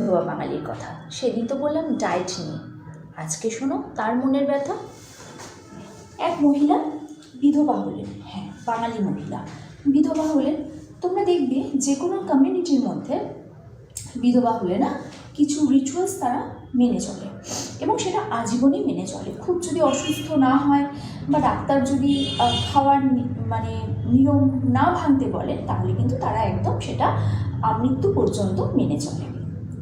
বিধবা বাঙালির কথা। সেদিন তো বললাম ডায়েট নিয়ে, আজকে শোনো তার মনের ব্যথা। এক মহিলা বিধবা হলেন, হ্যাঁ বাঙালি মহিলা বিধবা হলেন। তোমরা দেখবে যে কোনো কমিউনিটির মধ্যে বিধবা হলে না কিছু রিচুয়ালস তারা মেনে চলে এবং সেটা আজীবনই মেনে চলে। খুব যদি অসুস্থ না হয় বা ডাক্তার যদি খাওয়ার মানে নিয়ম না ভাঙতে বলেন তাহলে কিন্তু তারা একদম সেটা মৃত্যু পর্যন্ত মেনে চলে।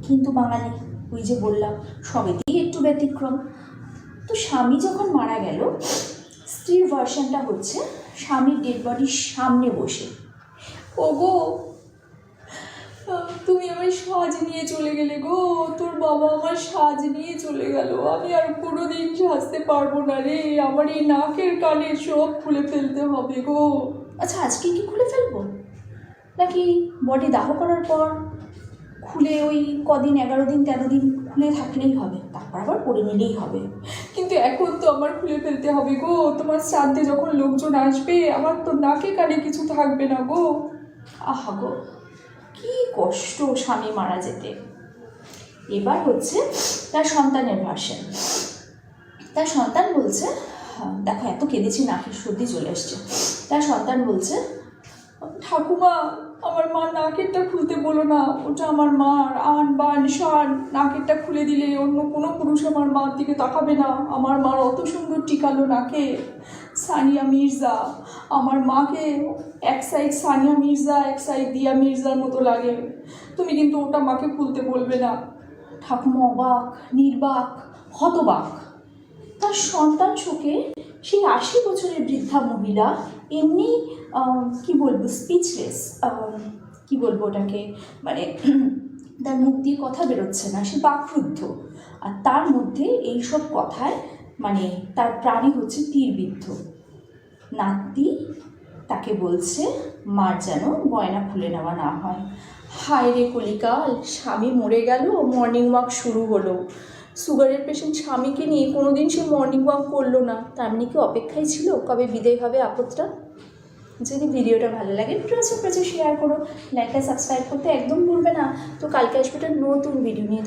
কিন্তু বাঙালি ওই যে বললাম সবেতেই একটু ব্যতিক্রম। তো স্বামী যখন মারা গেল, স্ত্রীর ভার্সনটা হচ্ছে স্বামীর ডেড বডির সামনে বসে, ওগো তুমি আমার সাজ নিয়ে চলে গেলে গো, তোর বাবা আমার সাজ নিয়ে চলে গেল, আমি আর কোনোদিন সাজতে পারবো না রে, আমার এই নাকের কানের সব খুলে ফেলতে হবে গো। আচ্ছা আজকে কি খুলে ফেলবো নাকি বডি দাহ করার পর খুলে ওই কদিন 11 দিন 13 দিন খুলে থাকলেই হবে, তারপর আবার পরে নিলেই হবে? কিন্তু এখন তো আমার খুলে ফেলতে হবে গো, তোমার শ্রাদ্ধে যখন লোকজন আসবে আমার তো নাকে কানে কিছু থাকবে না গো। আহা গো কি কষ্ট স্বামী মারা যেতে। এবার হচ্ছে তার সন্তানের ভার্সন। তার সন্তান বলছে, দেখো এত কেঁদেছি নাকের সর্দি চলে এসছে। তার সন্তান বলছে, ঠাকুমা আমার মা নাকেরটা খুলতে বলো না, ওটা আমার মার আন বান শান, নাকেরটা খুলে দিলে অন্য কোনো পুরুষ আমার মার দিকে তাকাবে না, আমার মার অত সুন্দর টিকালো নাকে, সানিয়া মির্জা, আমার মাকে এক সাইড সানিয়া মির্জা এক সাইড দিয়া মির্জার মতো লাগে, তুমি কিন্তু ওটা মাকে খুলতে বলবে না। ঠাকুমা অবাক, নির্বাক, হতবাক। তার সন্তান শোকে সেই 80 বছরের বৃদ্ধা মহিলা এমনি কি বলবো স্পিচলেস, কি বলবো ওটাকে, মানে তার মুখ দিয়ে কথা বেরোচ্ছে না, সে বাকরুদ্ধ। আর তার মধ্যে এইসব কথায় মানে তার প্রাণী হচ্ছে তীরবিদ্ধ। নাতি তাকে বলছে মার যেন গয়না খুলে নেওয়া না হয়। হায় রে কলিকাল, স্বামী মরে গেল, মর্নিং ওয়াক শুরু হলো। সুগারের পেশেন্ট স্বামীকে নিয়ে কোনোদিন সে মর্নিং ওয়াক করলো না, তার মানে কি অপেক্ষায় ছিল কবে বিদায় হবে আপদটা। যদি ভিডিওটা ভালো লাগে প্রচুর শেয়ার করো, লাইক আর সাবস্ক্রাইব করতে একদম ভুলবে না। তো কালকে আসবে একটা নতুন ভিডিও নিয়ে।